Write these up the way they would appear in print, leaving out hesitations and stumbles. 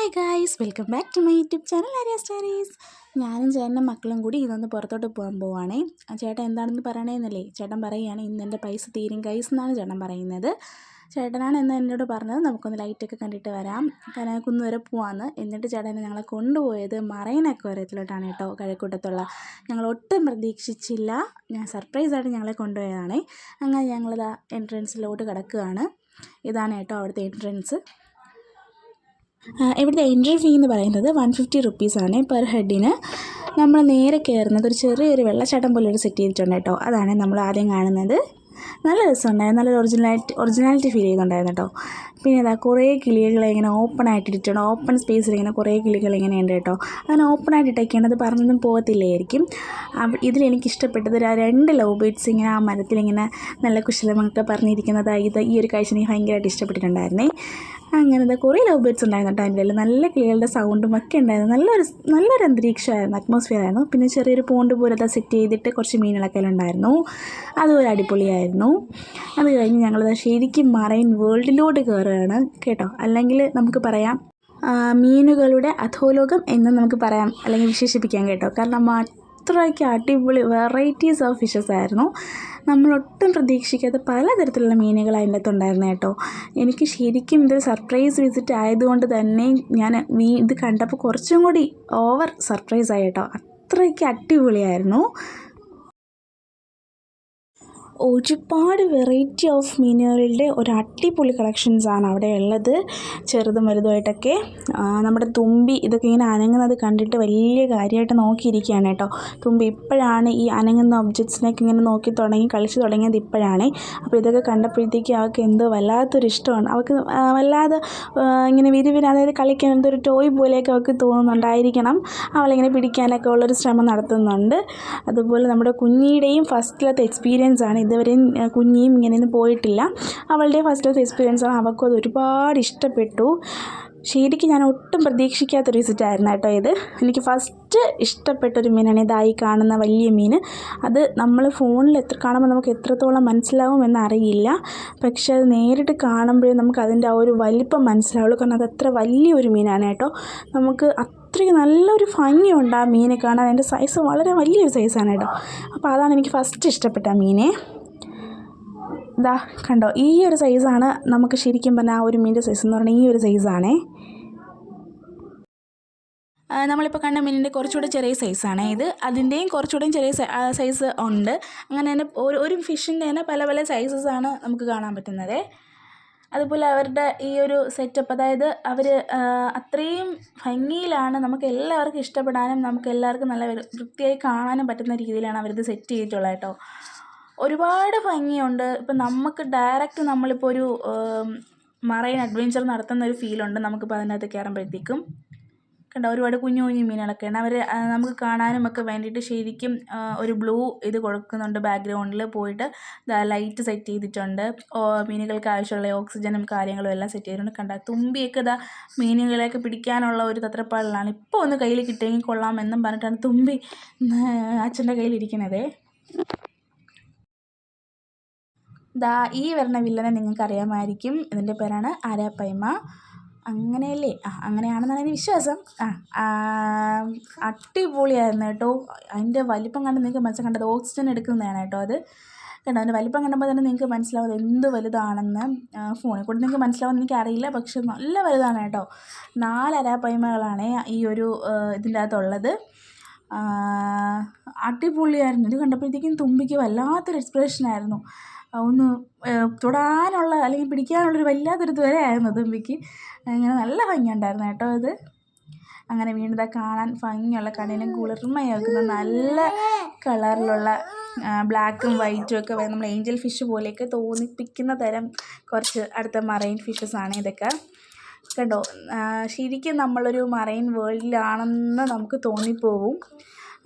Hi guys, welcome back to my YouTube channel Arya stories. ഞാനും ചേട്ടനും മക്കളും കൂടി ഇതൊന്ന് പുറത്തോട്ട് പോകാൻ പോവുകയാണേ. ചേട്ടൻ എന്താണെന്ന് പറയണേന്നല്ലേ, ചേട്ടൻ പറയുകയാണ് ഇന്ന് എൻ്റെ പൈസ തീരും ഗൈസ് എന്നാണ് ചേട്ടൻ പറയുന്നത്. ചേട്ടനാണ് എന്ന് എന്നോട് പറഞ്ഞത് നമുക്കൊന്ന് ലൈറ്റൊക്കെ കണ്ടിട്ട് വരാം, കനകക്കുന്ന് വരെ പോവാമെന്ന്. എന്നിട്ട് ചേട്ടനെ ഞങ്ങളെ കൊണ്ടുപോയത് മറൈൻ അക്വേറിയത്തിലോട്ടാണ് കേട്ടോ, കഴക്കൂട്ടത്തുള്ള. ഞങ്ങൾ ഒട്ടും പ്രതീക്ഷിച്ചില്ല, ഞാൻ സർപ്രൈസായിട്ട് ഞങ്ങളെ കൊണ്ടുപോയതാണേ. അങ്ങനെ ഞങ്ങളിതാ എൻട്രൻസിലോട്ട് കിടക്കുകയാണ്. ഇതാണ് കേട്ടോ അവിടുത്തെ എൻട്രൻസ്. ഇവിടുത്തെ എൻട്രി ഫീ എന്ന് പറയുന്നത് 150 റുപ്പീസാണ് പെർ ഹെഡിന്. നമ്മൾ നേരെ കയറുന്നത് ഒരു ചെറിയൊരു വെള്ളച്ചാട്ടം പോലെ ഒരു സെറ്റ് ചെയ്തിട്ടുണ്ട് കേട്ടോ. അതാണ് നമ്മൾ ആദ്യം കാണുന്നത്. നല്ല രസമുണ്ടായിരുന്നു, നല്ലൊരു ഒറിജിനാലിറ്റി ഫീൽ ചെയ്യുന്നുണ്ടായിരുന്നു കേട്ടോ. പിന്നെ ഇതാ കുറേ കിളികളെ ഇങ്ങനെ ഓപ്പൺ ആയിട്ടിട്ടുണ്ട്, ഓപ്പൺ സ്പേസിൽ ഇങ്ങനെ കുറേ കിളികൾ ഇങ്ങനെ ഉണ്ട് കേട്ടോ. അങ്ങനെ ഓപ്പൺ ആയിട്ടിട്ടൊക്കെയാണ്, അത് പറഞ്ഞൊന്നും പോകത്തില്ലായിരിക്കും. ഇതിലെനിക്ക് ഇഷ്ടപ്പെട്ടത് 2 ലവ് ബേർഡ്സ് ഇങ്ങനെ ആ മരത്തിലിങ്ങനെ നല്ല കുശലമൊക്കെ പറഞ്ഞിരിക്കുന്നത്, ഈ ഒരു കാഴ്ച എനിക്ക് ഭയങ്കരമായിട്ട് ഇഷ്ടപ്പെട്ടിട്ടുണ്ടായിരുന്നേ. അങ്ങനത്തെ കുറേ ലവ് ബേർഡ്സ് ഉണ്ടായിരുന്നു കേട്ടോ. അതിൻ്റെ നല്ല കിളികളുടെ സൗണ്ടും ഒക്കെ ഉണ്ടായിരുന്നു. നല്ലൊരു അന്തരീക്ഷമായിരുന്നു, അറ്റ്മോസ്ഫിയർ ആയിരുന്നു. പിന്നെ ചെറിയൊരു പോണ്ട് പോലത്തെ സെറ്റ് ചെയ്തിട്ട് കുറച്ച് മീനുകളൊക്കെ ഉണ്ടായിരുന്നു, അതുപോലെ അടിപൊളിയായിരുന്നു. അത് കഴിഞ്ഞ് ഞങ്ങളത് ശരിക്കും മറൈൻ വേൾഡിലോട്ട് കയറുകയാണ് കേട്ടോ. അല്ലെങ്കിൽ നമുക്ക് പറയാം മീനുകളുടെ അധോലോകം എന്ന് നമുക്ക് പറയാം, അല്ലെങ്കിൽ വിശേഷിപ്പിക്കാം കേട്ടോ. കാരണം അത്രയ്ക്ക് അടിപൊളി വെറൈറ്റീസ് ഓഫ് ഫിഷസ് ആയിരുന്നു. നമ്മളൊട്ടും പ്രതീക്ഷിക്കാത്ത പലതരത്തിലുള്ള മീനുകൾ അതിൻ്റെ അകത്തുണ്ടായിരുന്നു കേട്ടോ. എനിക്ക് ശരിക്കും ഇതൊരു സർപ്രൈസ് വിസിറ്റ് ആയതുകൊണ്ട് തന്നെ ഞാൻ ഇത് കണ്ടപ്പോൾ കുറച്ചും കൂടി ഓവർ സർപ്രൈസായി കേട്ടോ. അത്രയ്ക്ക് അടിപൊളിയായിരുന്നു. ഒരുപാട് വെറൈറ്റി ഓഫ് മീനുകളുടെ ഒരു അടിപൊളി കളക്ഷൻസാണ് അവിടെ ഉള്ളത്, ചെറുതും വലുതുമായിട്ടൊക്കെ. നമ്മുടെ തുമ്പി ഇതൊക്കെ ഇങ്ങനെ അനങ്ങുന്നത് കണ്ടിട്ട് വലിയ കാര്യമായിട്ട് നോക്കിയിരിക്കുകയാണ് കേട്ടോ. തുമ്പി ഇപ്പോഴാണ് ഈ അനങ്ങുന്ന ഒബ്ജക്ട്സിനൊക്കെ ഇങ്ങനെ നോക്കി തുടങ്ങി കളിച്ച് തുടങ്ങിയത് ഇപ്പോഴാണ്. അപ്പോൾ ഇതൊക്കെ കണ്ടപ്പോഴത്തേക്കും അവൾക്ക് എന്തോ വല്ലാത്തൊരു ഇഷ്ടമാണ്, അവൾക്ക് വല്ലാതെ ഇങ്ങനെ വിരിവിന്, അതായത് കളിക്കാൻ എന്തൊരു ടോയ് പോലെയൊക്കെ അവൾക്ക് തോന്നുന്നുണ്ടായിരിക്കണം. അവളിങ്ങനെ പിടിക്കാനൊക്കെ ഉള്ളൊരു ശ്രമം നടത്തുന്നുണ്ട്. അതുപോലെ നമ്മുടെ കുഞ്ഞിയുടെയും ഫസ്റ്റിലത്തെ എക്സ്പീരിയൻസ് ആണ്. ഇതുവരെയും കുഞ്ഞിയും ഇങ്ങനെയൊന്നും പോയിട്ടില്ല, അവളുടെ ഫസ്റ്റ് എക്സ്പീരിയൻസാണ്. അവൾക്കും അത് ഒരുപാട് ഇഷ്ടപ്പെട്ടു. ശരിക്കും ഞാൻ ഒട്ടും പ്രതീക്ഷിക്കാത്തൊരു വിസിറ്റായിരുന്നു കേട്ടോ ഇത്. എനിക്ക് ഫസ്റ്റ് ഇഷ്ടപ്പെട്ടൊരു മീനാണ് ഇതായി കാണുന്ന വലിയ മീൻ. അത് നമ്മൾ ഫോണിൽ കാണുമ്പോൾ നമുക്ക് എത്രത്തോളം മനസ്സിലാവും എന്നറിയില്ല, പക്ഷെ അത് നേരിട്ട് കാണുമ്പോഴേ നമുക്ക് അതിൻ്റെ ആ ഒരു വലിപ്പം മനസ്സിലാവുള്ളൂ. കാരണം അത് അത്ര വലിയൊരു മീനാണ് കേട്ടോ. നമുക്ക് അത്രയ്ക്ക് നല്ലൊരു ഭംഗിയുണ്ട് ആ മീനെ കാണാൻ. അതിൻ്റെ സൈസ് വളരെ വലിയൊരു സൈസാണ് കേട്ടോ. അപ്പോൾ അതാണ് എനിക്ക് ഫസ്റ്റ് ഇഷ്ടപ്പെട്ട ആ മീനെ. ഇതാ കണ്ടോ, ഈ ഒരു സൈസാണ് നമുക്ക് ശരിക്കും പറഞ്ഞാൽ ആ ഒരു മീനിൻ്റെ സൈസ് എന്ന് പറഞ്ഞാൽ ഈ ഒരു സൈസാണേ. നമ്മളിപ്പോൾ കണ്ട മീനിൻ്റെ കുറച്ചുകൂടെ ചെറിയ സൈസാണ് ഇത്. അതിൻ്റെയും കുറച്ചുകൂടെയും ചെറിയ സൈസ് ഉണ്ട്. അങ്ങനെ തന്നെ ഒരു ഫിഷിൻ്റെ തന്നെ പല പല സൈസസാണ് നമുക്ക് കാണാൻ പറ്റുന്നത്. അതുപോലെ അവരുടെ ഈ ഒരു സെറ്റപ്പ്, അതായത് അവർ അത്രയും ഭംഗിയിലാണ് നമുക്ക് എല്ലാവർക്കും ഇഷ്ടപ്പെടാനും നമുക്ക് എല്ലാവർക്കും നല്ല വൃത്തിയായി കാണാനും പറ്റുന്ന രീതിയിലാണ് അവരിത് സെറ്റ് ചെയ്തിട്ടുള്ളത് കേട്ടോ. ഒരുപാട് ഭംഗിയുണ്ട്. ഇപ്പം നമുക്ക് ഡയറക്റ്റ് നമ്മളിപ്പോൾ ഒരു മറൈൻ അഡ്വഞ്ചർ നടത്തുന്ന ഒരു ഫീലുണ്ട് നമുക്കിപ്പോൾ അതിനകത്ത് കയറുമ്പോഴത്തേക്കും. കണ്ടോ, ഒരുപാട് കുഞ്ഞു കുഞ്ഞു മീനുകളൊക്കെയാണ്. അവർ നമുക്ക് കാണാനും ഒക്കെ വേണ്ടിയിട്ട് ശരിക്കും ഒരു ബ്ലൂ ഇത് കൊടുക്കുന്നുണ്ട്. ബാക്ക്ഗ്രൗണ്ടിൽ പോയിട്ട് ലൈറ്റ് സെറ്റ് ചെയ്തിട്ടുണ്ട്. മീനുകൾക്ക് ആവശ്യമുള്ള ഓക്സിജനും കാര്യങ്ങളും എല്ലാം സെറ്റ് ചെയ്തിട്ടുണ്ട്. കണ്ടോ, തുമ്പിയൊക്കെ ഇതാ മീനുകളെയൊക്കെ പിടിക്കാനുള്ള ഒരു തത്രപ്പാടിലാണ്. ഇപ്പോൾ ഒന്ന് കയ്യിൽ കിട്ടിയെങ്കിൽ കൊള്ളാം എന്നും പറഞ്ഞിട്ടാണ് തുമ്പി അച്ഛൻ്റെ കയ്യിലിരിക്കുന്നത്. ഈ വരുന്ന വില്ലനെ നിങ്ങൾക്ക് അറിയാമായിരിക്കും, ഇതിൻ്റെ പേരാണ് ആരാപ്പയ്മ. അങ്ങനെയല്ലേ, അങ്ങനെയാണെന്നാണ് എൻ്റെ വിശ്വാസം. അടിപൊളിയായിരുന്നു കേട്ടോ. അതിൻ്റെ വലിപ്പം കണ്ട് നിങ്ങൾക്ക് മനസ്സിലാക്കേണ്ടത് ഓക്സിജൻ എടുക്കുന്നതാണ് കേട്ടോ അത്. കണ്ടോ, അതിൻ്റെ വലിപ്പം കണ്ടപ്പോൾ തന്നെ നിങ്ങൾക്ക് മനസ്സിലാവും എന്ത് വലുതാണെന്ന്. ഫോണിൽ കൂടെ നിങ്ങൾക്ക് മനസ്സിലാവുമെന്ന് എനിക്കറിയില്ല, പക്ഷെ നല്ല വലുതാണ് കേട്ടോ. 4 അരാപ്പയ്മകളാണ് ഈ ഒരു ഇതിൻ്റെ അകത്തുള്ളത്. അടിപൊളിയായിരുന്നു. ഇത് കണ്ടപ്പോഴത്തേക്കും തുമ്പിക്ക് വല്ലാത്തൊരു എക്സ്പ്രഷനായിരുന്നു. ഒന്ന് തൊടാനുള്ള അല്ലെങ്കിൽ പിടിക്കാനുള്ളൊരു വല്ലാത്തൊരു ത്വരയായിരുന്നു തുമ്പിക്ക്. അങ്ങനെ നല്ല ഭംഗിയുണ്ടായിരുന്നു കേട്ടോ ഇത്. അങ്ങനെ വീണ്ടും കാണാൻ ഭംഗിയുള്ള കണ്ണിനും കുളിർമയാക്കുന്ന നല്ല കളറിലുള്ള ബ്ലാക്കും വൈറ്റും ഒക്കെ നമ്മൾ ഏഞ്ചൽ ഫിഷ് പോലെയൊക്കെ തോന്നിപ്പിക്കുന്ന തരം കുറച്ച് അടുത്ത മറൈൻ ഫിഷസാണ് ഇതൊക്കെ. കണ്ടോ, ശരിക്കും നമ്മളൊരു മറൈൻ വേൾഡിലാണെന്ന് നമുക്ക് തോന്നിപ്പോവും.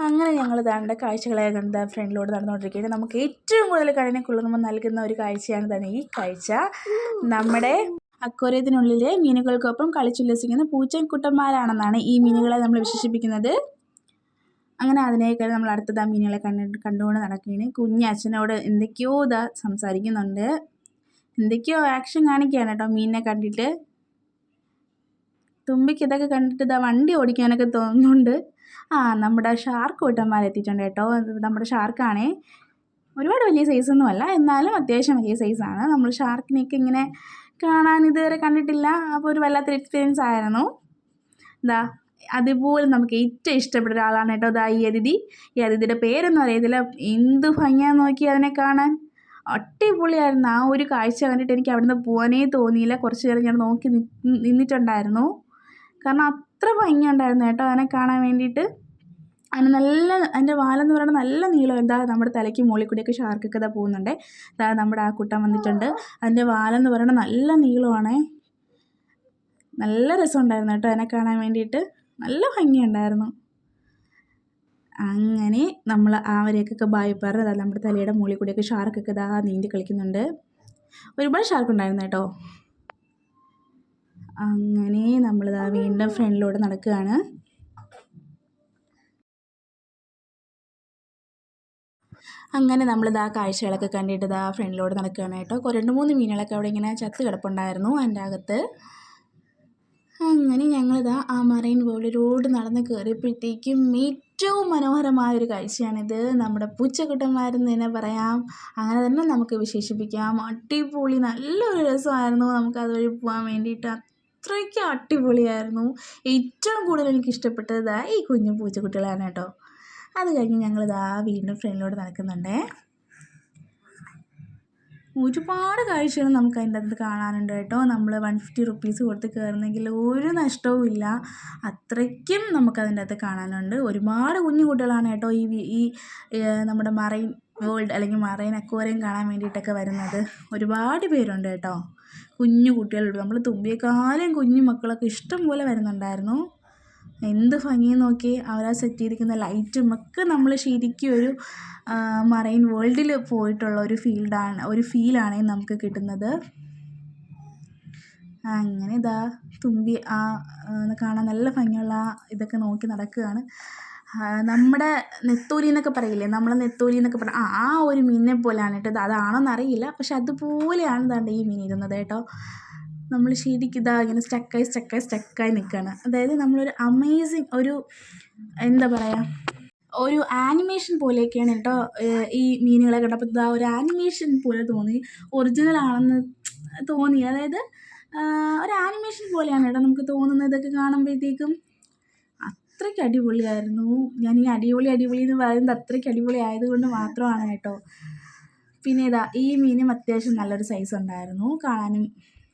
അങ്ങനെ ഞങ്ങൾ ദാണ്ട കാഴ്ചകളെ കണ്ട് ഫ്രണ്ടിലോട്ട് നടന്നുകൊണ്ടിരിക്കുകയാണ്. നമുക്ക് ഏറ്റവും കൂടുതൽ കണ്ണിന് കുളിർമ നൽകുന്ന ഒരു കാഴ്ചയാണ് തന്നെ ഈ കാഴ്ച. നമ്മുടെ അക്വേറിയത്തിനുള്ളിലെ മീനുകൾക്കൊപ്പം കളിച്ചുല്ലസിക്കുന്ന പൂച്ചക്കുട്ടന്മാരാണെന്നാണ് ഈ മീനുകളെ നമ്മൾ വിശേഷിപ്പിക്കുന്നത്. അങ്ങനെ അതിനേക്കാൾ നമ്മൾ അടുത്തത് ആ മീനുകളെ കണ്ടുകൊണ്ട് നടക്കുകയാണ്. കുഞ്ഞച്ഛനോട് എന്തൊക്കെയോ സംസാരിക്കുന്നുണ്ട്, എന്തൊക്കെയോ ആക്ഷൻ കാണിക്കുകയാണ് കേട്ടോ മീനിനെ കണ്ടിട്ട്. തുമ്പിക്ക് ഇതൊക്കെ കണ്ടിട്ട് ഇതാ വണ്ടി ഓടിക്കാനൊക്കെ തോന്നുന്നുണ്ട്. നമ്മുടെ ഷാർക്ക് കൂട്ടന്മാരെത്തിയിട്ടുണ്ട് കേട്ടോ. നമ്മുടെ ഷാർക്കാണേ. ഒരുപാട് വലിയ സൈസൊന്നും അല്ല, എന്നാലും അത്യാവശ്യം വലിയ സൈസാണ്. നമ്മൾ ഷാർക്കിനെയൊക്കെ ഇങ്ങനെ കാണാൻ ഇതുവരെ കണ്ടിട്ടില്ല. അപ്പോൾ ഒരു വല്ലാത്തൊരു എക്സ്പീരിയൻസ് ആയിരുന്നു. ഇതാ അതുപോലെ നമുക്ക് ഏറ്റവും ഇഷ്ടപ്പെട്ട ഒരാളാണ് കേട്ടോ ഇതാ ഈ അതിഥി. ഈ അതിഥിയുടെ പേരൊന്നും അറിയത്തില്ല. എന്ത് ഭംഗിയാന്ന് നോക്കി അതിനെ കാണാൻ. അടിപൊളിയായിരുന്നു. ആ ഒരു കാഴ്ച കണ്ടിട്ട് എനിക്ക് അവിടുന്ന് പോകാനേ തോന്നിയില്ല. കുറച്ച് നേരം ഞാൻ നോക്കി നിന്നിട്ടുണ്ടായിരുന്നു. കാരണം അത്ര ഭംഗിയുണ്ടായിരുന്നു കേട്ടോ അതിനെ കാണാൻ വേണ്ടിയിട്ട്. അതിൻ്റെ വാലെന്ന് പറയുന്നത് നല്ല നീളം. എന്താ നമ്മുടെ തലയ്ക്ക് മുകളിൽ കൂടിയൊക്കെ ഷാർക്കൊക്കെ ഇതാ പോകുന്നുണ്ട്. ഇതാ നമ്മുടെ ആ കുട്ടൻ വന്നിട്ടുണ്ട്. അതിൻ്റെ വാലെന്ന് പറയുന്നത് നല്ല നീളമാണേ. നല്ല രസമുണ്ടായിരുന്നു കേട്ടോ അതിനെ കാണാൻ വേണ്ടിയിട്ട്. നല്ല ഭംഗിയുണ്ടായിരുന്നു. അങ്ങനെ നമ്മൾ അവരെയൊക്കെ ബായ് പറഞ്ഞ് നമ്മുടെ തലയുടെ മുകളിൽ കൂടിയൊക്കെ ഷാർക്കൊക്കെ ഇതാ നീന്തി കളിക്കുന്നുണ്ട്. ഒരുപാട് ഷാർക്ക് ഉണ്ടായിരുന്നു കേട്ടോ. അങ്ങനെ നമ്മളിതാ വീണ്ടും ഫ്രണ്ടിലൂടെ നടക്കുകയാണ്. അങ്ങനെ നമ്മളിതാ കാഴ്ചകളൊക്കെ കണ്ടിട്ട് ഇതാ ഫ്രണ്ടിലൂടെ നടക്കുകയാണ് കേട്ടോ. 2-3 മീനുകളൊക്കെ അവിടെ ഇങ്ങനെ ചത്ത് കിടപ്പുണ്ടായിരുന്നു അതിൻ്റെ അകത്ത്. അങ്ങനെ ഞങ്ങളിതാ ആ മറൈൻ വേൾഡിലൂടെ നടന്ന് കയറിയപ്പോഴത്തേക്കും ഏറ്റവും മനോഹരമായൊരു കാഴ്ചയാണിത്. നമ്മുടെ പൂച്ചക്കുട്ടന്മാരെന്ന് തന്നെ പറയാം, അങ്ങനെ തന്നെ നമുക്ക് വിശേഷിപ്പിക്കാം. അടിപൊളി നല്ലൊരു രസമായിരുന്നു നമുക്കതുവഴി പോകാൻ വേണ്ടിയിട്ട്. അത്രയ്ക്ക് അടിപൊളിയായിരുന്നു. ഏറ്റവും കൂടുതൽ എനിക്ക് ഇഷ്ടപ്പെട്ടത് ഈ കുഞ്ഞു പൂച്ചക്കുട്ടികളാണ് കേട്ടോ. അത് കഴിഞ്ഞ് ഞങ്ങളിതാ വീണ്ടും ഫ്രണ്ടിലൂടെ നടക്കുന്നുണ്ടേ. ഒരുപാട് കാഴ്ചകൾ നമുക്ക് അതിൻ്റെ അകത്ത് കാണാനുണ്ട് കേട്ടോ. നമ്മൾ 150 റുപ്പീസ് കൊടുത്ത് കയറുന്നെങ്കിൽ ഒരു നഷ്ടവും ഇല്ല. അത്രയ്ക്കും നമുക്കതിൻ്റെ അകത്ത് കാണാനുണ്ട്. ഒരുപാട് കുഞ്ഞു കുട്ടികളാണ് കേട്ടോ ഈ നമ്മുടെ മറൈൻ വേൾഡ് അല്ലെങ്കിൽ മറൈൻ അക്വേറിയം കാണാൻ വേണ്ടിയിട്ടൊക്കെ വരുന്നത്. ഒരുപാട് പേരുണ്ട് കേട്ടോ. കുഞ്ഞു കുട്ടികളുണ്ട്. നമ്മൾ തുമ്പിയെക്കാളും കുഞ്ഞു മക്കളൊക്കെ ഇഷ്ടം പോലെ വരുന്നുണ്ടായിരുന്നു. എന്ത് ഭംഗിയെന്ന് നോക്കി. അവരാ സെറ്റ് ചെയ്തിരിക്കുന്ന ലൈറ്റും ഒക്കെ നമ്മൾ ശരിക്കും ഒരു മറൈൻ വേൾഡിൽ പോയിട്ടുള്ള ഒരു ഫീലാണ് നമുക്ക് കിട്ടുന്നത്. അങ്ങനെ ഇതാ തുമ്പി കാണാൻ നല്ല ഭംഗിയുള്ള ഇതൊക്കെ നോക്കി നടക്കുകയാണ്. നമ്മുടെ നെത്തോലി എന്നൊക്കെ പറയില്ലേ, നമ്മൾ നെത്തോലി എന്നൊക്കെ പറഞ്ഞാൽ ആ ഒരു മീനിനെ പോലെയാണ് കേട്ടോ. അതാണോന്നറിയില്ല, പക്ഷെ അതുപോലെയാണ് ദാണ്ട് ഈ മീൻ ഇരുന്നത് കേട്ടോ. നമ്മൾ ശരിക്കും ഇതാ ഇങ്ങനെ സ്റ്റക്കായി നിൽക്കുകയാണ്. അതായത് നമ്മളൊരു അമേസിങ് എന്താ പറയുക, ഒരു ആനിമേഷൻ പോലെയൊക്കെയാണ് കേട്ടോ ഈ മീനുകളെ കണ്ടപ്പോൾ. ഇതാ ഒരു ആനിമേഷൻ പോലെ തോന്നി, ഒറിജിനൽ ആണെന്ന് തോന്നി. അതായത് ഒരു ആനിമേഷൻ പോലെയാണ് കേട്ടോ നമുക്ക് തോന്നുന്നത് ഇതൊക്കെ കാണുമ്പോഴത്തേക്കും. അത്രയ്ക്ക് അടിപൊളിയായിരുന്നു. ഞാൻ ഈ അടിപൊളി എന്ന് പറയുന്നത് അത്രയ്ക്ക് അടിപൊളി ആയതുകൊണ്ട് മാത്രമാണ് കേട്ടോ. പിന്നെ ഇതാ ഈ മീനും അത്യാവശ്യം നല്ലൊരു സൈസ് ഉണ്ടായിരുന്നു. കാണാനും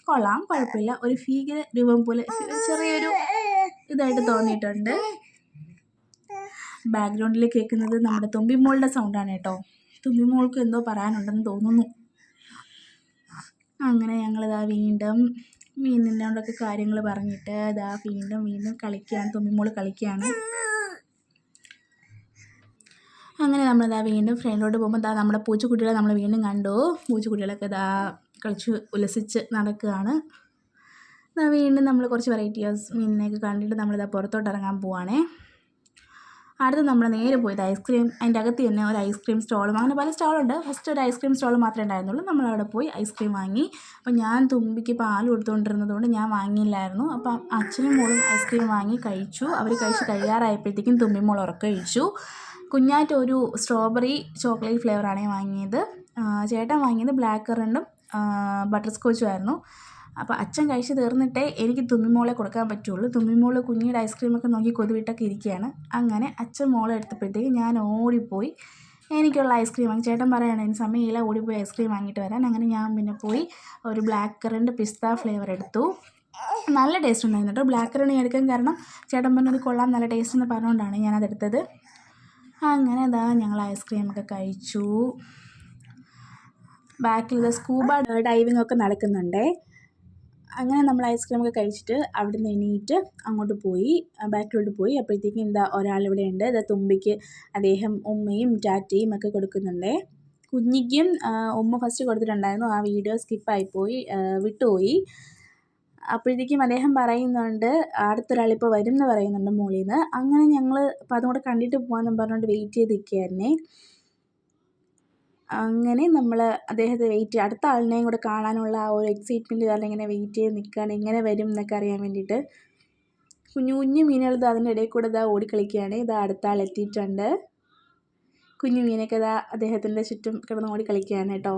കൊള്ളാം, കുഴപ്പമില്ല. ഒരു ഭീകര രൂപം പോലെ ചെറിയൊരു ഇതായിട്ട് തോന്നിയിട്ടുണ്ട്. ബാക്ക്ഗ്രൗണ്ടിൽ കേൾക്കുന്നത് നമ്മുടെ തുമ്പിമോളുടെ സൗണ്ടാണ് കേട്ടോ. തുമ്പിമോൾക്ക് എന്തോ പറയാനുണ്ടെന്ന് തോന്നുന്നു. അങ്ങനെ ഞങ്ങളിതാ വീണ്ടും മീനിനോടൊക്കെ കാര്യങ്ങൾ പറഞ്ഞിട്ട് ഇതാ വീണ്ടും കളിക്കുകയാണ്. തുമ്പിമോൾ കളിക്കുകയാണ്. അങ്ങനെ നമ്മളിതാ വീണ്ടും ഫ്രണ്ടിലോട്ട് പോകുമ്പോൾ നമ്മുടെ പൂച്ചക്കുട്ടികളെ നമ്മൾ വീണ്ടും കണ്ടു. പൂച്ചക്കുട്ടികളൊക്കെ ഇതാ കളിച്ച് ഉല്ലസിച്ച് നടക്കുകയാണ്. വീണ്ടും നമ്മൾ കുറച്ച് വെറൈറ്റീസ് മീനിനെയൊക്കെ കണ്ടിട്ട് നമ്മളിതാ പുറത്തോട്ട് ഇറങ്ങാൻ പോവുകയാണേ. അടുത്ത് നമ്മൾ നേരെ പോയത് ഐസ്ക്രീം, അതിൻ്റെ അകത്ത് തന്നെ ഒരു ഐസ്ക്രീം സ്റ്റോളും, അങ്ങനെ പല സ്റ്റോളുണ്ട്. ഫസ്റ്റ് ഒരു ഐസ്ക്രീം സ്റ്റോൾ മാത്രമേ ഉണ്ടായിരുന്നുള്ളൂ. നമ്മളവിടെ പോയി ഐസ്ക്രീം വാങ്ങി. അപ്പം ഞാൻ തുമ്പിക്ക് പാൽ കൊടുത്തുകൊണ്ടിരുന്നതുകൊണ്ട് ഞാൻ വാങ്ങിയില്ലായിരുന്നു. അപ്പം അച്ഛനും മോളും ഐസ്ക്രീം വാങ്ങി കഴിച്ചു. അവർ കഴിച്ച് കഴിയാറായപ്പോഴത്തേക്കും തുമ്പിമോൾ ഉറക്കമൊഴിച്ചു. കുഞ്ഞാറ്റ ഒരു സ്ട്രോബെറി ചോക്ലേറ്റ് ഫ്ലേവറാണ് വാങ്ങിയത്. ചേട്ടൻ വാങ്ങിയത് ബ്ലാക്ക് കറണ്ടും ബട്ടർ സ്കോച്ചും ആയിരുന്നു. അപ്പോൾ അച്ഛൻ കഴിച്ച് തീർന്നിട്ടേ എനിക്ക് തുമ്പിമോളെ കൊടുക്കാൻ പറ്റുള്ളൂ. തുമ്പിമോൾ കുഞ്ഞിയുടെ ഐസ്ക്രീമൊക്കെ നോക്കി കൊതുവിട്ടൊക്കെ ഇരിക്കുകയാണ്. അങ്ങനെ അച്ഛൻ മോളെ എടുത്തപ്പോഴത്തേക്ക് ഞാൻ ഓടിപ്പോയി എനിക്കുള്ള ഐസ്ക്രീം വാങ്ങി. ചേട്ടൻ പറയുകയാണ് അതിന് സമയമില്ല, ഓടിപ്പോയി ഐസ്ക്രീം വാങ്ങിയിട്ട് വരാൻ. അങ്ങനെ ഞാൻ പിന്നെ പോയി ഒരു ബ്ലാക്ക് കറണ്ട് പിസ്ത ഫ്ലേവർ എടുത്തു. നല്ല ടേസ്റ്റ് ഉണ്ടായിരുന്നു കേട്ടോ. ബ്ലാക്ക് കറണ്ട് ഞാൻ എടുക്കാൻ കാരണം ചേട്ടൻ പറഞ്ഞത് കൊള്ളാം, നല്ല ടേസ്റ്റ് എന്ന് പറഞ്ഞുകൊണ്ടാണ് ഞാനതെടുത്തത്. അങ്ങനെ അതാ ഞങ്ങൾ ഐസ്ക്രീമൊക്കെ കഴിച്ചു. ബാക്കിൽ സ്കൂബ ഡൈവിംഗ് ഒക്കെ നടക്കുന്നുണ്ട്. അങ്ങനെ നമ്മൾ ഐസ്ക്രീമൊക്കെ കഴിച്ചിട്ട് അവിടെ നിന്ന് എണീറ്റ് അങ്ങോട്ട് പോയി, ബാക്കിലോട്ട് പോയി. അപ്പോഴത്തേക്കും എന്താ ഒരാളിവിടെ ഉണ്ട്. ഇതാ തുമ്പിക്ക് അദ്ദേഹം ഉമ്മയും ടാറ്റയും ഒക്കെ കൊടുക്കുന്നുണ്ട്. കുഞ്ഞിക്കും ഉമ്മ ഫസ്റ്റ് കൊടുത്തിട്ടുണ്ടായിരുന്നു. ആ വീഡിയോ സ്കിപ്പായിപ്പോയി, വിട്ടുപോയി. അപ്പോഴത്തേക്കും അദ്ദേഹം പറയുന്നുണ്ട് അടുത്തൊരാളിപ്പോൾ വരും എന്ന് പറയുന്നുണ്ട് മുകളിൽ നിന്ന്. അങ്ങനെ ഞങ്ങൾ അപ്പോൾ അതും കൂടെ കണ്ടിട്ട് പോകാമെന്ന് പറഞ്ഞുകൊണ്ട് വെയിറ്റ് ചെയ്ത് നിൽക്കുകയായിരുന്നേ. അങ്ങനെ നമ്മൾ അദ്ദേഹത്തെ അടുത്ത ആളിനെയും കൂടെ കാണാനുള്ള ആ ഒരു എക്സൈറ്റ്മെൻറ്റ് കാരണം ഇങ്ങനെ വെയിറ്റ് ചെയ്ത് നിൽക്കുകയാണ്, എങ്ങനെ വരും എന്നൊക്കെ അറിയാൻ വേണ്ടിയിട്ട്. കുഞ്ഞു കുഞ്ഞു മീനുകൾ ഇത് അതിൻ്റെ ഇടയിൽ കൂടെ ഇതാ ഓടിക്കളിക്കുകയാണ്. ഇതാ അടുത്ത ആൾ എത്തിയിട്ടുണ്ട്. കുഞ്ഞു മീനൊക്കെ ഇതാ അദ്ദേഹത്തിൻ്റെ ചുറ്റും കിടന്ന് ഓടിക്കളിക്കുകയാണ് കേട്ടോ.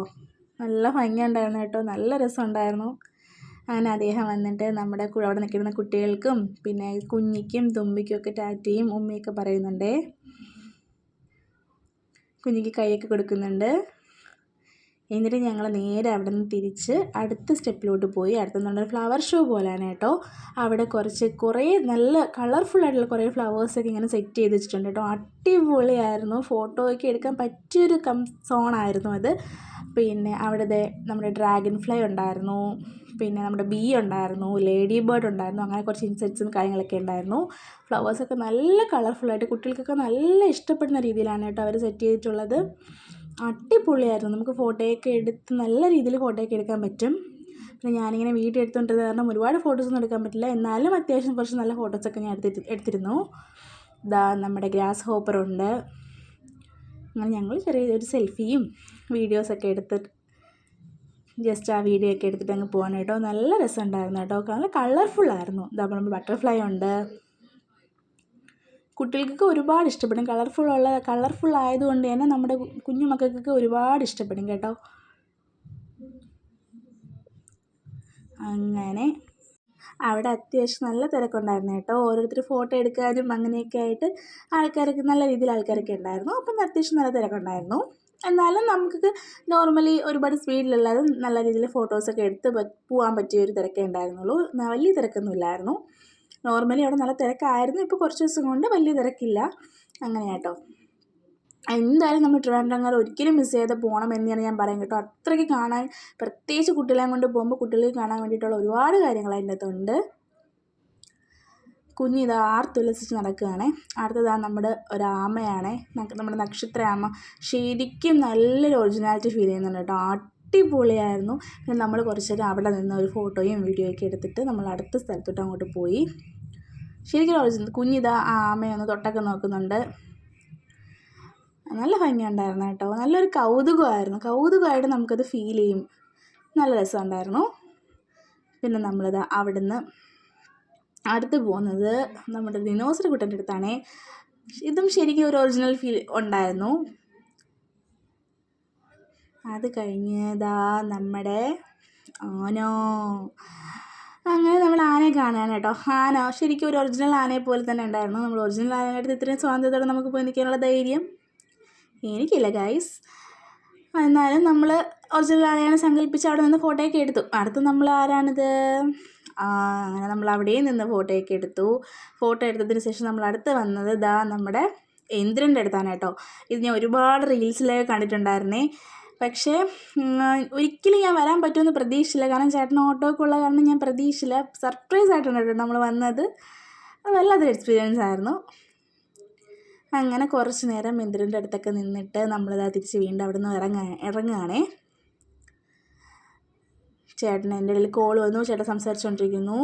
നല്ല ഭംഗിയുണ്ടായിരുന്നു കേട്ടോ, നല്ല രസമുണ്ടായിരുന്നു. അങ്ങനെ അദ്ദേഹം വന്നിട്ട് നമ്മുടെ അവിടെ നിൽക്കുന്ന കുട്ടികൾക്കും പിന്നെ കുഞ്ഞിക്കും തുമ്പിക്കും ഒക്കെ ടാറ്റയും ഉമ്മയൊക്കെ പറയുന്നുണ്ട്. കുഞ്ഞിക്ക് കൈയൊക്കെ കൊടുക്കുന്നുണ്ട്. എന്നിട്ട് ഞങ്ങൾ നേരെ അവിടെ നിന്ന് തിരിച്ച് അടുത്ത സ്റ്റെപ്പിലോട്ട് പോയി. അടുത്തുനിന്നുള്ള ഫ്ലവർ ഷോ പോലെയാണ് കേട്ടോ. അവിടെ കുറേ നല്ല കളർഫുള്ളായിട്ടുള്ള കുറേ ഫ്ലവേഴ്സൊക്കെ ഇങ്ങനെ സെറ്റ് ചെയ്ത് വെച്ചിട്ടുണ്ട് കേട്ടോ. അടിപൊളിയായിരുന്നു. ഫോട്ടോയൊക്കെ എടുക്കാൻ പറ്റിയൊരു സോണായിരുന്നു അത്. പിന്നെ അവിടെ നമ്മുടെ ഡ്രാഗൺ ഫ്ലൈ ഉണ്ടായിരുന്നു, പിന്നെ നമ്മുടെ ബീ ഉണ്ടായിരുന്നു, ലേഡി ബേർഡ് ഉണ്ടായിരുന്നു. അങ്ങനെ കുറച്ച് ഇൻസെക്ട്സും കാര്യങ്ങളൊക്കെ ഉണ്ടായിരുന്നു. ഫ്ലവേഴ്സൊക്കെ നല്ല കളർഫുള്ളായിട്ട് കുട്ടികൾക്കൊക്കെ നല്ല ഇഷ്ടപ്പെടുന്ന രീതിയിലാണ് കേട്ടോ അവർ സെറ്റ് ചെയ്തിട്ടുള്ളത്. അടിപൊളിയായിരുന്നു. നമുക്ക് ഫോട്ടോയൊക്കെ എടുത്ത് നല്ല രീതിയിൽ ഫോട്ടോയൊക്കെ എടുക്കാൻ പറ്റും. പിന്നെ ഞാനിങ്ങനെ വീഡിയോ എടുത്തുകൊണ്ടിരുന്നത് കാരണം ഒരുപാട് ഫോട്ടോസൊന്നും എടുക്കാൻ പറ്റില്ല. എന്നാലും അത്യാവശ്യം കുറച്ച് നല്ല ഫോട്ടോസൊക്കെ ഞാൻ എടുത്തിരുന്നു. ഇതാ നമ്മുടെ ഗ്രാസ് ഹോപ്പറുണ്ട്. അങ്ങനെ ഞങ്ങൾ ചെറിയൊരു സെൽഫിയും വീഡിയോസൊക്കെ എടുത്തിട്ട് ജസ്റ്റ് ആ വീഡിയോ ഒക്കെ എടുത്തിട്ട് അങ്ങ് പോകാൻ കേട്ടോ. നല്ല രസമുണ്ടായിരുന്നു കേട്ടോ. നല്ല കളർഫുള്ളായിരുന്നു. ഇതാ നമ്മൾ ബട്ടർഫ്ലൈ ഉണ്ട്. കുട്ടികൾക്കൊക്കെ ഒരുപാട് ഇഷ്ടപ്പെടും. കളർഫുൾ ആയതുകൊണ്ട് തന്നെ നമ്മുടെ കുഞ്ഞു മക്കൾക്കൊക്കെ ഒരുപാട് ഇഷ്ടപ്പെടും കേട്ടോ. അങ്ങനെ അവിടെ അത്യാവശ്യം നല്ല തിരക്കുണ്ടായിരുന്നു കേട്ടോ. ഓരോരുത്തർ ഫോട്ടോ എടുക്കാനും അങ്ങനെയൊക്കെ ആയിട്ട് നല്ല രീതിയിൽ ആൾക്കാരൊക്കെ ഉണ്ടായിരുന്നു. അപ്പം അത്യാവശ്യം നല്ല തിരക്കുണ്ടായിരുന്നു. എന്നാലും നമുക്ക് നോർമലി ഒരുപാട് സ്പീഡിലല്ലാതെ നല്ല രീതിയിൽ ഫോട്ടോസൊക്കെ എടുത്ത് പോകാൻ പറ്റിയ ഒരു തിരക്കേ ഉണ്ടായിരുന്നുള്ളൂ. വലിയ തിരക്കൊന്നും ഇല്ലായിരുന്നു. നോർമലി അവിടെ നല്ല തിരക്കായിരുന്നു. ഇപ്പോൾ കുറച്ച് ദിവസം കൊണ്ട് വലിയ തിരക്കില്ല. അങ്ങനെ കേട്ടോ. എന്തായാലും നമ്മൾ ട്രിവാൻഡ്രം ഒരിക്കലും മിസ് ചെയ്ത് പോകണം എന്ന് ഞാൻ പറയും കേട്ടോ. അത്രയ്ക്ക് കാണാൻ, പ്രത്യേകിച്ച് കുട്ടികളെ കൊണ്ട് പോകുമ്പോൾ കുട്ടികൾക്ക് കാണാൻ വേണ്ടിയിട്ടുള്ള ഒരുപാട് കാര്യങ്ങൾ അതിൻ്റെ അകത്തുണ്ട്. കുഞ്ഞിതാ ആർത്തുല്ലസിച്ച് നടക്കുകയാണ്. അടുത്തതാ നമ്മുടെ ഒരാമയാണ്, നമ്മുടെ നക്ഷത്ര ആമ. ശരിക്കും നല്ലൊരു ഒറിജിനാലിറ്റി ഫീൽ ചെയ്യുന്നുണ്ട് കേട്ടോ. അടിപൊളിയായിരുന്നു. പിന്നെ നമ്മൾ കുറച്ച് നേരം അവിടെ നിന്ന് ഒരു ഫോട്ടോയും വീഡിയോയൊക്കെ എടുത്തിട്ട് നമ്മൾ അടുത്ത സ്ഥലത്തോട്ട് അങ്ങോട്ട് പോയി. ശരിക്കും കുഞ്ഞിതാ ആ ആമയൊന്ന് തൊട്ടൊക്കെ നോക്കുന്നുണ്ട്. നല്ല ഭംഗിയുണ്ടായിരുന്നു കേട്ടോ. നല്ലൊരു കൗതുകമായിട്ട് നമുക്കത് ഫീൽ ചെയ്യും. നല്ല രസമുണ്ടായിരുന്നു. പിന്നെ നമ്മളിതാ അവിടുന്ന് അടുത്ത് പോകുന്നത് നമ്മുടെ ദിനോസർ കുട്ടൻ്റെ അടുത്താണ്. ഇതും ശരിക്കും ഒരു ഒറിജിനൽ ഫീൽ ഉണ്ടായിരുന്നു. അത് കഴിഞ്ഞ് നമ്മുടെ ആനോ. അങ്ങനെ നമ്മൾ ആനയെ കാണാൻ കേട്ടോ. ആന ശരിക്കും ഒരു ഒറിജിനൽ ആനയെ പോലെ തന്നെ ഉണ്ടായിരുന്നു. നമ്മൾ ഒറിജിനൽ ആനയുടെ ഇത്രയും സ്വാതന്ത്ര്യത്തോടെ നമുക്ക് പോയി നിൽക്കാനുള്ള ധൈര്യം എനിക്കില്ല ഗൈസ്. എന്നാലും നമ്മൾ ഒറിജിനൽ ആനയാണ് സങ്കല്പിച്ച് അവിടെ നിന്ന് ഫോട്ടോയൊക്കെ എടുത്തു. അടുത്ത് നമ്മൾ ആരാണിത്? അങ്ങനെ നമ്മൾ അവിടെയും നിന്ന് ഫോട്ടോയൊക്കെ എടുത്തു. ഫോട്ടോ എടുത്തതിന് ശേഷം നമ്മൾ അടുത്ത് വന്നത് നമ്മുടെ ഇന്ദ്രൻ്റെ അടുത്താണ് കേട്ടോ. ഇത് ഞാൻ ഒരുപാട് റീൽസിലൊക്കെ കണ്ടിട്ടുണ്ടായിരുന്നേ. പക്ഷേ ഒരിക്കലും ഞാൻ വരാൻ പറ്റുമെന്ന് പ്രതീക്ഷിച്ചില്ല. കാരണം ചേട്ടൻ ഓട്ടോയൊക്കെ ഉള്ള കാരണം ഞാൻ പ്രതീക്ഷിച്ചില്ല. സർപ്രൈസ് ആയിട്ടാണ് കേട്ടോ നമ്മൾ വന്നത്. അത് വല്ലാത്തൊരു എക്സ്പീരിയൻസ് ആയിരുന്നു. അങ്ങനെ കുറച്ച് നേരം ഇന്ദ്രൻ്റെ അടുത്തൊക്കെ നിന്നിട്ട് നമ്മളിതാ തിരിച്ച് വീണ്ടും അവിടെ നിന്ന് ഇറങ്ങുകയാണേ. ചേട്ടൻ എൻ്റെ ഇടയിൽ കോൾ വന്നു. ചേട്ടൻ സംസാരിച്ചുകൊണ്ടിരിക്കുന്നു.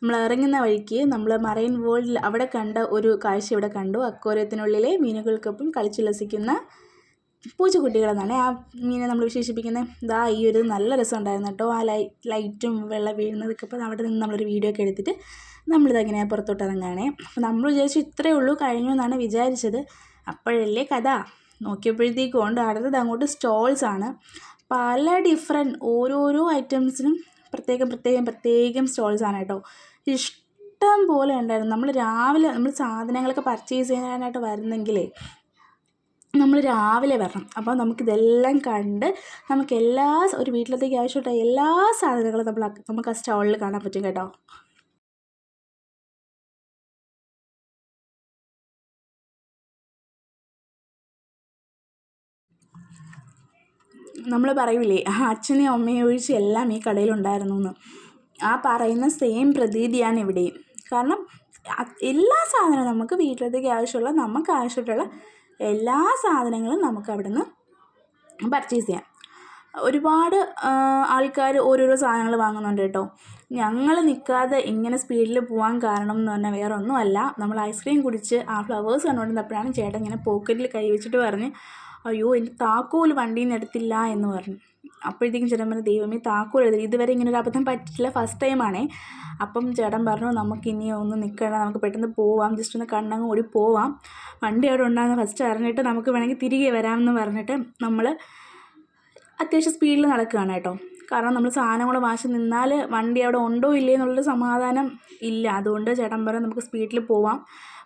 നമ്മൾ ഇറങ്ങുന്ന വഴിക്ക് നമ്മൾ മറൈൻ വേൾഡിൽ അവിടെ കണ്ട ഒരു കാഴ്ച ഇവിടെ കണ്ടു. അക്വേറിയത്തിനുള്ളിലെ മീനുകൾക്കൊപ്പം കളിച്ചുല്ലസിക്കുന്ന പൂച്ചക്കുട്ടികളെന്നാണ് ആ മീനെ നമ്മൾ വിശേഷിപ്പിക്കുന്നത്. ഈ ഒരു നല്ല രസമുണ്ടായിരുന്നു കേട്ടോ. ആ ലൈറ്റും വെള്ളം വീഴുന്നതൊക്കെ. അപ്പോൾ അവിടെ നിന്ന് നമ്മളൊരു വീഡിയോ ഒക്കെ എടുത്തിട്ട് നമ്മളിതങ്ങനെ പുറത്തോട്ട് ഇറങ്ങുകയാണേ. അപ്പോൾ നമ്മൾ വിചാരിച്ചു ഇത്രയേ ഉള്ളൂ, കഴിഞ്ഞു എന്നാണ് വിചാരിച്ചത്. അപ്പോഴല്ലേ കഥ. നോക്കിയപ്പോഴത്തേക്കും കൊണ്ട് അടുത്തത് അങ്ങോട്ട് സ്റ്റോൾസാണ്. പല ഡിഫറെൻറ്റ് ഓരോരോ ഐറ്റംസിനും പ്രത്യേകം സ്റ്റോൾസാണ് കേട്ടോ. ഇഷ്ടം പോലെ ഉണ്ടായിരുന്നു. നമ്മൾ സാധനങ്ങളൊക്കെ പർച്ചേസ് ചെയ്യാനായിട്ട് വരുന്നെങ്കിലേ നമ്മൾ രാവിലെ വരണം. അപ്പോൾ നമുക്കിതെല്ലാം കണ്ട് നമുക്ക് ഒരു വീട്ടിലത്തേക്ക് ആവശ്യമായിട്ട് എല്ലാ സാധനങ്ങളും നമുക്ക് ആ സ്റ്റോളിൽ കാണാൻ പറ്റും കേട്ടോ. നമ്മൾ പറയൂലേ അച്ഛനെയും അമ്മയും ഒഴിച്ച് എല്ലാം ഈ കടയിലുണ്ടായിരുന്നു എന്ന്. ആ പറയുന്ന സെയിം പ്രതീതിയാണ് ഇവിടെയും. കാരണം എല്ലാ സാധനവും നമുക്ക് വീട്ടിലത്തേക്ക് ആവശ്യമുള്ള എല്ലാ സാധനങ്ങളും നമുക്ക് അവിടെ നിന്ന് പർച്ചേസ് ചെയ്യാം. ഒരുപാട് ആൾക്കാർ ഓരോരോ സാധനങ്ങൾ വാങ്ങുന്നുണ്ട് കേട്ടോ. ഞങ്ങൾ നിൽക്കാതെ ഇങ്ങനെ സ്പീഡിൽ പോകാൻ കാരണം എന്ന് പറഞ്ഞാൽ വേറെ ഒന്നുമല്ല. നമ്മൾ ഐസ്ക്രീം കുടിച്ച് ആ ഫ്ലവേഴ്സ് കണ്ടുകൊണ്ടിരുന്നപ്പോഴാണ് ചേട്ടൻ ഇങ്ങനെ പോക്കറ്റിൽ കൈ വെച്ചിട്ട് പറഞ്ഞ്, അയ്യോ എൻ്റെ താക്കോൽ വണ്ടിയിൽ നിന്ന് എടുത്തില്ല എന്ന് പറഞ്ഞു. അപ്പോഴത്തേക്കും ചേട്ടൻ പറഞ്ഞു ദൈവമേ താക്കോൽ എഴുതി, ഇതുവരെ ഇങ്ങനെ ഒരു അബദ്ധം പറ്റിയിട്ടില്ല, ഫസ്റ്റ് ടൈമാണേ. അപ്പം ചേട്ടൻ പറഞ്ഞു നമുക്കിനി ഒന്നും നിൽക്കണം, നമുക്ക് പെട്ടെന്ന് പോവാം, ജസ്റ്റ് ഒന്ന് കണ്ണങ്ങ് ഓടി പോവാം, വണ്ടി അവിടെ ഉണ്ടാകുന്ന ഫസ്റ്റ് അറിഞ്ഞിട്ട് നമുക്ക് വേണമെങ്കിൽ തിരികെ വരാമെന്ന് പറഞ്ഞിട്ട് നമ്മൾ അത്യാവശ്യം സ്പീഡിൽ നടക്കുകയാണ് കേട്ടോ. കാരണം നമ്മൾ സാധനങ്ങൾ വാശി നിന്നാൽ വണ്ടി അവിടെ ഉണ്ടോ ഇല്ലേ എന്നുള്ളൊരു സമാധാനം ഇല്ല. അതുകൊണ്ട് ചേട്ടൻ പറഞ്ഞു നമുക്ക് സ്പീഡിൽ പോവാം,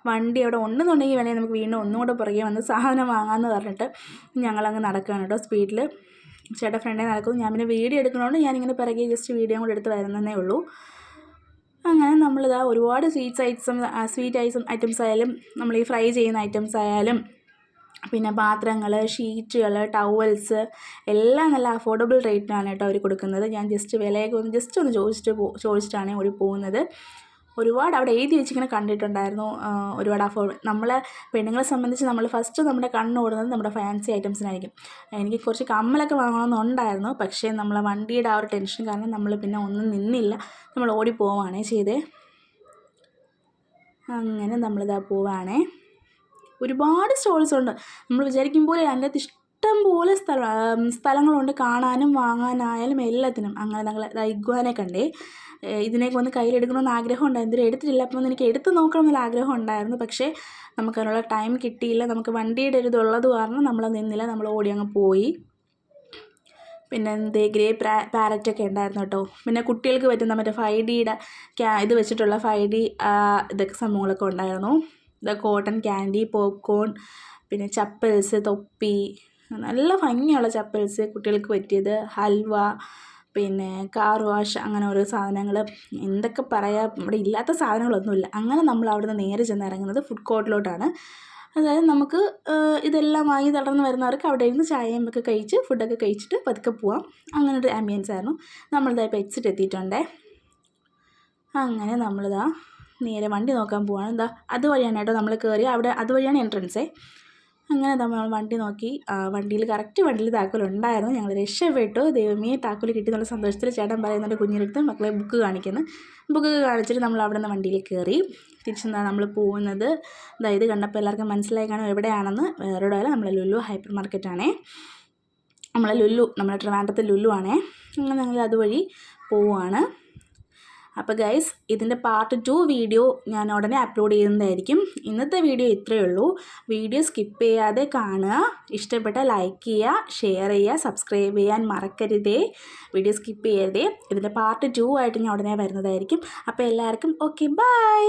വണ്ടി അവിടെ ഉണ്ടെന്നുണ്ടെങ്കിൽ വേണമെങ്കിൽ നമുക്ക് വീണ്ടും ഒന്നും കൂടെ പുറകെ വന്ന് സാധനം വാങ്ങാമെന്ന് പറഞ്ഞിട്ട് ഞങ്ങളങ്ങ് നടക്കുകയാണ് കേട്ടോ സ്പീഡിൽ. ചേട്ടൻ ഫ്രണ്ടേ നടക്കുന്നു, ഞാൻ പിന്നെ വീഡിയോ എടുക്കുന്നതുകൊണ്ട് ഞാനിങ്ങനെ പിറകെ ജസ്റ്റ് വീഡിയോ കൂടെ എടുത്ത് വരുന്നതേ ഉള്ളൂ. അങ്ങനെ നമ്മളിതാ ഒരുപാട് സ്വീറ്റ് ഐറ്റംസ് ആയാലും നമ്മൾ ഈ ഫ്രൈ ചെയ്യുന്ന ഐറ്റംസ് ആയാലും പിന്നെ പാത്രങ്ങൾ, ഷീറ്റുകൾ, ടവൽസ് എല്ലാം നല്ല അഫോർഡബിൾ റേറ്റിനാണ് കേട്ടോ അവർ കൊടുക്കുന്നത്. ഞാൻ ജസ്റ്റ് വിലയൊക്കെ ഒന്ന് ചോദിച്ചിട്ടാണ് ഓടി പോകുന്നത്. ഒരുപാട് അവിടെ എഴുതി വെച്ചിങ്ങനെ കണ്ടിട്ടുണ്ടായിരുന്നു, ഒരുപാട് നമ്മളെ പെണ്ണുങ്ങളെ സംബന്ധിച്ച് നമ്മൾ ഫസ്റ്റ് നമ്മുടെ കണ്ണ് ഓടുന്നത് നമ്മുടെ ഫാൻസി ഐറ്റംസിനായിരിക്കും. എനിക്ക് കുറച്ച് കമ്മലൊക്കെ വാങ്ങണമെന്നുണ്ടായിരുന്നു, പക്ഷേ നമ്മളെ വണ്ടിയുടെ ആ ഒരു ടെൻഷൻ കാരണം നമ്മൾ പിന്നെ ഒന്നും നിന്നില്ല, നമ്മൾ ഓടി പോവുകയാണേ ചെയ്തേ. അങ്ങനെ നമ്മളിതാ പോവുകയാണേ. ഒരുപാട് സ്റ്റോൾസ് ഉണ്ട്, നമ്മൾ വിചാരിക്കും പോലെ അതിൻ്റെ അകത്ത് ഇഷ്ടം പോലെ സ്ഥലങ്ങളുണ്ട് കാണാനും വാങ്ങാനായാലും എല്ലാത്തിനും. അങ്ങനെ ഞങ്ങൾ ഇഗ്വാനെ കണ്ടേ, ഇതിനേക്ക് വന്ന് കയ്യിലെടുക്കണമെന്ന് ആഗ്രഹം ഉണ്ടായിരുന്നു, ഇതിൽ എടുത്തിട്ടില്ല. അപ്പം എനിക്ക് എടുത്ത് നോക്കണം എന്നുള്ള ആഗ്രഹം ഉണ്ടായിരുന്നു, പക്ഷേ നമുക്കതിനുള്ള ടൈം കിട്ടിയില്ല. നമുക്ക് വണ്ടിയുടെ ഒരു ഇതുള്ളത് കാരണം നമ്മൾ നിന്നില്ല, നമ്മൾ ഓടി അങ്ങ് പോയി. പിന്നെ ഗ്രേ പാരറ്റൊക്കെ ഉണ്ടായിരുന്നു കേട്ടോ. പിന്നെ കുട്ടികൾക്ക് പറ്റുന്ന മറ്റേ 5Dയുടെ ഇത് വെച്ചിട്ടുള്ള 5D ഇതൊക്കെ സംഭവങ്ങളൊക്കെ ഉണ്ടായിരുന്നു. കോട്ടൺ ക്യാൻഡി, പോപ്കോൺ, പിന്നെ ചപ്പൽസ്, തൊപ്പി, നല്ല ഭംഗിയുള്ള ചപ്പൽസ്, കുട്ടികൾക്ക് പറ്റിയത്, ഹൽവ, പിന്നെ കാർ വാഷ്, അങ്ങനെ ഓരോ സാധനങ്ങൾ. എന്തൊക്കെ പറയാം, ഇവിടെ ഇല്ലാത്ത സാധനങ്ങളൊന്നുമില്ല. അങ്ങനെ നമ്മൾ അവിടെ നിന്ന് നേരെ ചെന്ന് ഇറങ്ങുന്നത് ഫുഡ് കോർട്ടിലോട്ടാണ്. അതായത് നമുക്ക് ഇതെല്ലാം വാങ്ങി തളർന്ന് വരുന്നവർക്ക് അവിടെ ഇരുന്ന് ചായയും ഒക്കെ കഴിച്ച് ഫുഡൊക്കെ കഴിച്ചിട്ട് പതുക്കെ പോവാം. അങ്ങനൊരു ആംബിയൻസ് ആയിരുന്നു. നമ്മളിതാ ഇപ്പോൾ എക്സിറ്റ് എത്തിയിട്ടുണ്ട്. അങ്ങനെ നമ്മളിതാ നേരെ വണ്ടി നോക്കാൻ പോവാണ്. എന്താ അതുവഴിയാണ് കേട്ടോ നമ്മൾ കയറി, അവിടെ അതുവഴിയാണ് എൻട്രൻസേ. അങ്ങനെ നമ്മൾ വണ്ടി നോക്കി, വണ്ടിയിൽ താക്കോലുണ്ടായിരുന്നു. ഞങ്ങൾ രക്ഷപ്പെട്ടു, ദൈവമേ താക്കോൽ കിട്ടിയെന്നുള്ള സന്തോഷത്തിൽ ചേട്ടൻ പറയുന്നുണ്ട് കുഞ്ഞിനടുത്ത് മക്കളെ ബുക്ക് കാണിച്ചിട്ട് നമ്മൾ അവിടെ നിന്ന് വണ്ടിയിൽ കയറി. തിരിച്ചെന്താ നമ്മൾ പോകുന്നത്, ഇത് കണ്ടപ്പോൾ എല്ലാവർക്കും മനസ്സിലായി കാണും എവിടെയാണെന്ന്. വേറെ ഇടമല്ല, നമ്മളെ ലുലു ഹൈപ്പർ മാർക്കറ്റാണേ. നമ്മുടെ ട്രിവാൻഡ്രത്തെ ലുലു ആണേ. അങ്ങനെ ഞങ്ങൾ അതുവഴി പോവുകയാണ്. അപ്പോൾ ഗൈസ്, ഇതിൻ്റെ പാർട്ട് 2 വീഡിയോ ഞാൻ ഉടനെ അപ്ലോഡ് ചെയ്യുന്നതായിരിക്കും. ഇന്നത്തെ വീഡിയോ ഇത്രയേ ഉള്ളൂ. വീഡിയോ സ്കിപ്പ് ചെയ്യാതെ കാണുക, ഇഷ്ടപ്പെട്ടാൽ ലൈക്ക് ചെയ്യുക, ഷെയർ ചെയ്യുക, സബ്സ്ക്രൈബ് ചെയ്യാൻ മറക്കരുതേ. വീഡിയോ സ്കിപ്പ് ചെയ്യരുതേ. ഇതിൻ്റെ പാർട്ട് 2 ആയിട്ട് ഞാൻ ഉടനെ വരുന്നതായിരിക്കും. അപ്പോൾ എല്ലാവർക്കും ഓക്കെ, ബൈ.